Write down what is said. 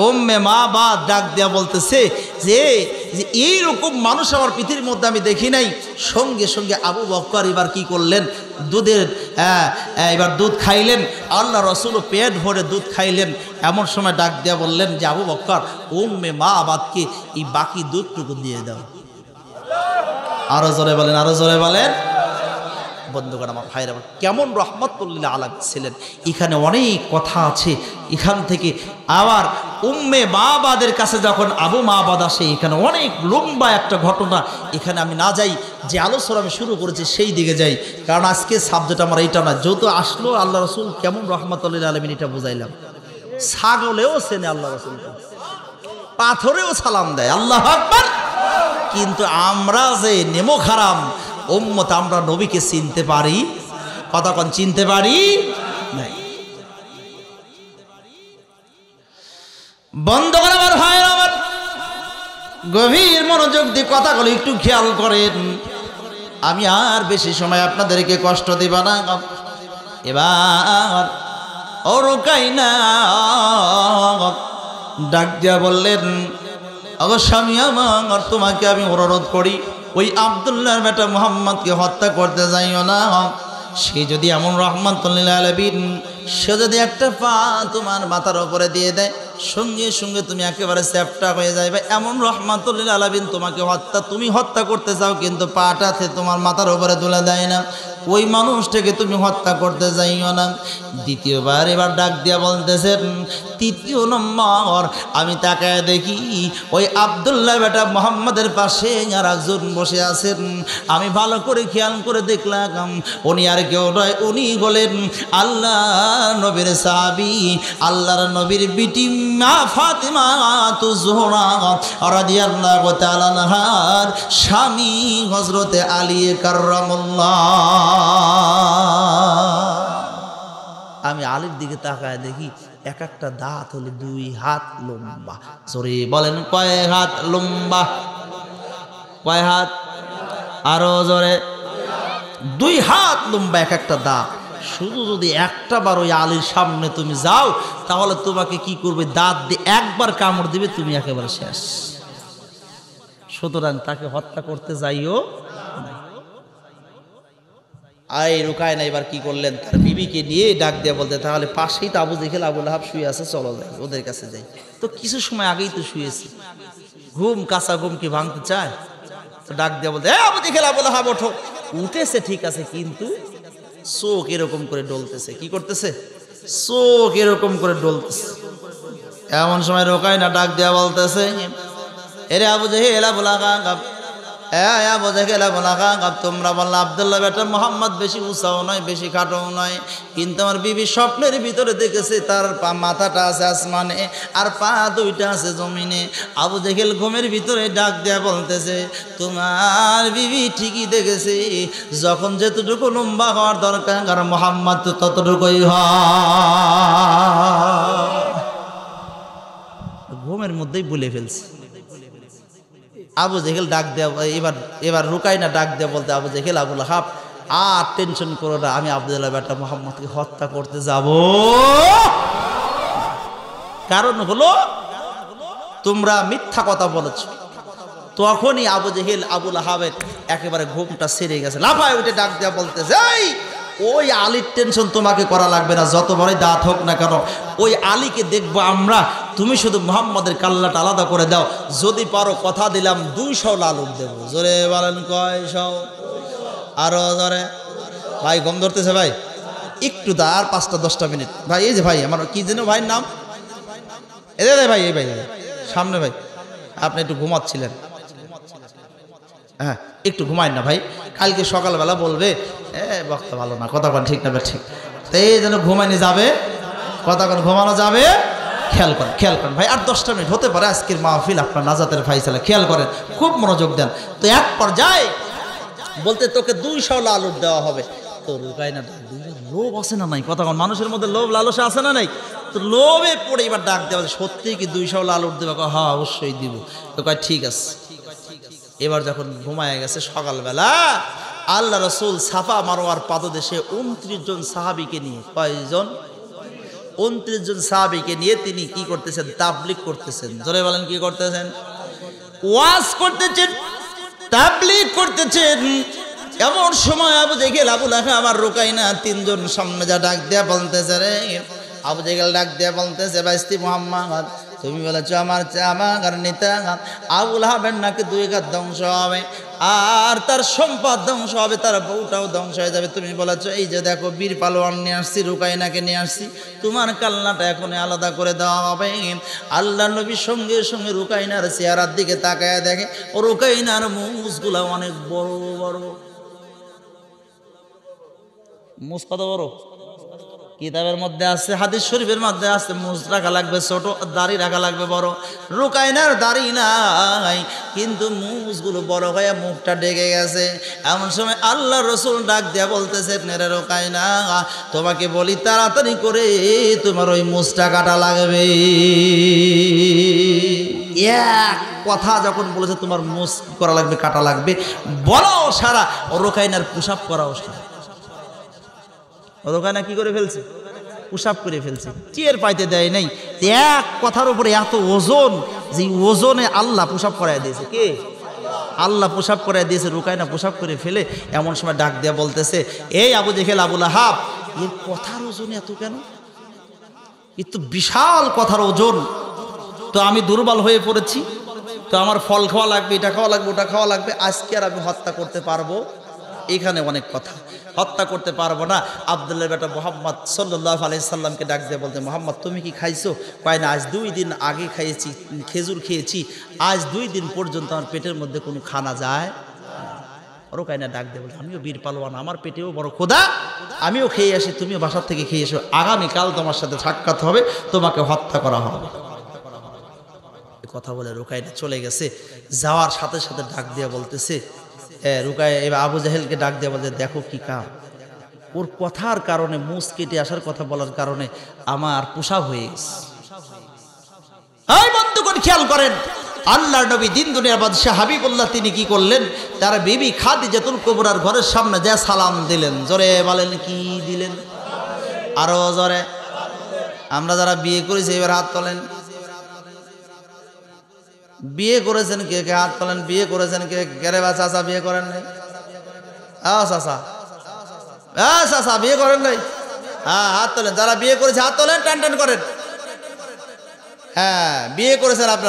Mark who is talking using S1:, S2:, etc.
S1: উম্মে মাবাদ ডাক দেয়া বলতেছে যে এইরকম মানুষ আমার পৃথিবীর মধ্যে আমি দেখি নাই। সঙ্গে সঙ্গে আবু বকর এবার কি করলেন, এবার দুধ খাইলেন। আল্লাহ রসুলও পেট ভরে দুধ খাইলেন। এমন সময় ডাক দেয়া বললেন যে আবু বকর, উম্মে মাবাদকে এই বাকি দুধটুকু দিয়ে দাও। আরো জোরে বলেন, আরো জোরে বলেন। বন্ধুগণ আমার ভাইরা, কেমন রহমতুল্লিল আলামিন ছিলেন। এখানে অনেক কথা আছে। এখান থেকে আবার উম্মে মাবাদের কাছে যখন আবু মাবাদ আসে, এখানে অনেক লম্বা একটা ঘটনা। এখানে আমি না যাই, যে আলোচনা আমি শুরু করেছি সেই দিকে যাই, কারণ আজকে সাবজেক্ট আমার এইটা না। যেহেতু আসলো আল্লাহ রসুল কেমন রহমতুল্লিল আলামিন এটা বুঝাইলাম। ছাগলেও চেনে আল্লাহ রসুলকে, পাথরেও সালাম দেয়, আল্লাহু আকবার। কিন্তু আমরা যে নেমো খারাম উম্মত, আমরা নবীকে চিনতে পারি? কতক্ষণ চিনতে পারি নাই। বন্ধ করে আমার ভাইরা আমার, গভীর মনোযোগ দিয়ে কথাগুলো একটু খেয়াল করেন। আমি আর বেশি সময় আপনাদেরকে কষ্ট দিব না। এবার ও রুকাইনা ডাক দিয়া বললেন, অবশ্য আমি আমার তোমাকে আমি অনুরোধ করি, ওই আব্দুল্লাহর বেটা মুহাম্মদকে হত্যা করতে যাইও না। সে যদি এমন রহমাতুল্লিল আলামিন, সে যদি একটা পা তোমার মাথার উপরে দিয়ে দেয়, সঙ্গে সঙ্গে তুমি একেবারে চ্যাপ্টা হয়ে যাবে। এমন রহমাতুল্লিল আলামিন তোমাকে তুমি হত্যা করতে চাও, কিন্তু পাটাতে তোমার মাথার উপরে তুলে দেয় না, ওই মানুষটাকে তুমি হত্যা করতে যাইও না। দ্বিতীয়বার এবার ডাক দিয়া বলতেছেন, তৃতীয় নম্বর আমি তাকায় দেখি ওই আব্দুল্লাহ বেটা মুহাম্মদের পাশে আর একজন বসে আছেন। আমি ভালো করে খেয়াল করে দেখলাম, উনি আর কেউ নয়, উনি হলেন আল্লাহ নবীর সাহাবী, আল্লাহর নবীর বিটি মা ফাতিমা তুজোহরা রাদিয়াল্লাহু তাআলা আনহার স্বামী হযরতে আলী কাররামাল্লাহ। আমি আলীর দিকে তাকায় দেখি এক একটা দাঁত হলো 2 হাত লম্বা। জোরে বলেন, কয় হাত লম্বা? কয় হাত? আরো জোরে। 2 হাত লম্বা এক একটা দাঁত। শুধু যদি একটা বার ওই আলীর সামনে তুমি যাও, তাহলে তোমাকে কি করবে, দাঁত দিয়ে একবার কামড় দিবে, তুমি একেবারে শেষ। সুতরাং তাকে হত্যা করতে যাইও। আই রুকায় না এবার কি করলেন, তার বিবিকে নিয়ে ডাক দিয়ে বলতে, তাহলে পাশেই তো আবু জেহেল আবু লাহাব শুয়ে আছে, চলো যাই ওদের কাছে যাই। তো কিছু সময় আগেই তো শুয়েছি, ঘুম কাঁচা ঘুম কি ভাঙতে চায়? তো ডাক দিয়ে বলতে, আবু জেহেল আবু লাহাব ওঠো। উঠেছে ঠিক আছে, কিন্তু চোখ এরকম করে ডলতেছে। কি করতেছে? চোখ এরকম করে ডলতেছে। এমন সময় রোকায় না ডাক দেয়া বলতেছে, এরে আবু জেহেল আবু লাহাব, আবু জেহেল আবু লাহাব, তোমরা বললা আব্দুল্লাহ বেটা মুহাম্মদ বেশি উঁচাও নয়, বেশি খাটোও নয়, কিন্তু আমার বিবি স্বপ্নের ভিতরে দেখেছে তার মাথাটা আছে আসমানে আর পা 2টা আছে জমিনে। আবু জেহেল ঘুমের ভিতরে ডাক দেয়া বলতেছে, তোমার বিবি ঠিকই দেখেছে, যখন যেতটুকু লম্বা হওয়ার দরকার মুহাম্মদ তো ততটুকুই হয়। ঘুমের মধ্যেই বলে ফেলছে। আবু জেহেল ডাক দেয়া এবার রুকাই না ডাক দেয়া বলতে, আবু জেহেল আবু লাহাব আর টেনশন করো না, আমি আব্দুল্লাহ বেটা মুহাম্মদকে হত্যা করতে যাব। কারণ হলো তোমরা মিথ্যা কথা বলেছ। তখনই আবু জেহেল আবু লাহাবের একেবারে ঘুমটা সেরে গেছে। লাফায় উঠে ডাক দেয়া বলতেছে, এই ওই আলীর টেনশন তোমাকে করা লাগবে না, যত বড়ই দাঁত হোক না কেন, ওই আলীকে দেখবো আমরা। তুমি শুধু মুহাম্মদের কাল্লাটা আলাদা করে দাও, যদি পারো কথা দিলাম 200 লালুক দেবো। জোরে বলেন, কয়শো? আরো জোরে। ভাই গম ধরতেছে ভাই, একটু দা, আর 5-10টা মিনিট ভাই। এই যে ভাই আমার কি যেন ভাইয়ের নাম, এদের ভাই, এই ভাই সামনে ভাই, আপনি একটু ঘুমাচ্ছিলেন, হ্যাঁ একটু ঘুমায় না ভাই, কালকে সকালবেলা বলবে বক্তা ভালো না, কতক্ষণ ঠিক না ঠিক, তো এই যেন ঘুমাইনি যাবে, কতক্ষণ ঘুমানো যাবে, খেয়াল করেন, খেয়াল করেন ভাই। আর 10টা মিনিট হতে পারে আজকের মাহফিল আপনার নাজাতের ফাইসালা, খেয়াল করেন, খুব মনোযোগ দেন। তো এক পর্যায়ে বলতে তোকে 200 লালুট দেওয়া হবে। তো রুকাই না, লোভ আছে না নাই, কতক্ষণ মানুষের মধ্যে লোভ লালসা আছে না নাই, তো লোভে পড়ে এবার ডাক দেওয়া, সত্যি কি 200 লালুট দেবে? হ্যাঁ অবশ্যই দিব। তো কয় ঠিক আছে। এবার যখন ঘুমায় গেছে সকালবেলা, আল্লাহ রসুল সাফা মারোয়ার পাদদেশে 29 জন সাহাবীকে নিয়ে, কয়জন? 29 জন সাহাবীকে নিয়ে তিনি কি করতেছেন? তাবলীগ করতেছেন। জোরে বলেন, কি করতেছেন? ওয়াজ করতেছেন, তাবলীগ করতেছেন। এমন সময় আবু জেহেল, আবু লাহাব আর রুকাইনা তিনজন সামনে যা ডাক দিয়া বলতেছে, রে আবু জেহেল ডাক দিয়া বলতেছে, বাইস্তি মুহাম্মদ, তুমি বলেছো আমার নেতা আবু লাহাবের নাকি 2 হাত ধ্বংস হবে, আর তার সম্পদ ধ্বংস হবে, তার বউটাও ধ্বংস হয়ে যাবে। তুমি বলেছো এই যে দেখো বীর পালোয়ান নিয়ে আসছি, রুকাইনাকে নিয়ে আসছি, তোমার কালনাটা এখন আলাদা করে দেওয়া হবে। আল্লাহ নবীর সঙ্গে সঙ্গে রুকাইনার চেহারার দিকে তাকায় দেখে ও রুকাইনার মুখগুলা অনেক বড় বড়। মুখ কত বড়? কিতাবের মধ্যে আছে, হাদিস শরীফের মধ্যে আছে, মুছ রাখা লাগবে ছোট, দাড়ি রাখা লাগবে বড়। রুকাইনার দাড়ি নাই, কিন্তু মুছগুলো বড় হয়ে মুখটা ডেকে গেছে। এমন সময় আল্লাহ রসুল ডাক দিয়া বলতেছে, রে রুকাইনা, তোমাকে বলি তাড়াতাড়ি করে তোমার ওই মুছটা কাটা লাগবে। এক কথা যখন বলেছে তোমার মুছ করা লাগবে, কাটা লাগবে, বলাও সারা, রুকাইনার পুশআপ করাও সারা। রুকাইনা কি করে ফেলছে? পুশআপ করে ফেলছে, টের পাইতে দেয় নাই। এক কথার উপরে এত ওজন, যে ওজনে আল্লাহ পুশআপ করাই দিয়েছে। কে? আল্লাহ পুশআপ করাই দিয়েছে। রুকাইনা পুশআপ করে ফেলে এমন সময় ডাক দিয়া বলতেছে, এই আবু জেহেল, আবু লাহাব, এর কথার ওজন এত কেন? এ তো বিশাল কথার ওজন। তো আমি দুর্বল হয়ে পড়েছি, তো আমার ফল খাওয়া লাগবে, এটা খাওয়া লাগবে, ওটা খাওয়া লাগবে, আজকে আর আমি হত্যা করতে পারবো? এখানে অনেক কথা, হত্যা করতে পারবো না। আব্দুল্লাহর বেটা মুহাম্মদ সাল্লাল্লাহু আলাইহি সাল্লামকে ডাক দিয়ে বলতে, মুহাম্মদ তুমি কি খাইছো? কয় না, আজ 2 দিন আগে খাইয়েছি, খেজুর খেয়েছি, আজ 2 দিন পর্যন্ত আমার পেটের মধ্যে কোনো খানা যায়। রুকাইনা ডাক দিয়ে বলছে, আমিও বীর পালোয়ান, আমার পেটেও বড় ক্ষুধা, আমিও খেয়ে আসি, তুমিও বাসার থেকে খেয়ে এসো, আগামীকাল তোমার সাথে সাক্ষাৎ হবে, তোমাকে হত্যা করা হবে। কথা বলে রুকাইনা চলে গেছে। যাওয়ার সাথে সাথে ডাক দিয়ে বলতেছে, এবার আবু জাহেলকে ডাক দিয়ে বলতে, দেখো কি কাম, ওর কথার কারণে, মুছ কেটে আসার কথা বলার কারণে আমার পোশাক হয়ে গেছে। এই বন্ধুগণ খেয়াল করেন, আল্লাহর নবী দিন দুনিয়ার বাদশাহ হাবিবুল্লাহ তিনি কি করলেন? তার বিবি খাদিজাতুল কুবরার ঘরের সামনে যা সালাম দিলেন। জোরে বলেন, কি দিলেন? আরো জোরে। আমরা যারা বিয়ে করেছি এবার হাত তোলেন। বিয়ে করেছেন কে কে? হাত তোলেন। বিয়ে করেছেন কে? গেরে বা চাচা বিয়ে করেন নাই? চাচা, চাচা বিয়ে করেন নাই? হ্যাঁ, হাত তোলেন। যারা বিয়ে করেছে হাত তোলেন, টান টান করেন। হ্যাঁ, বিয়ে করেছেন আপনারা।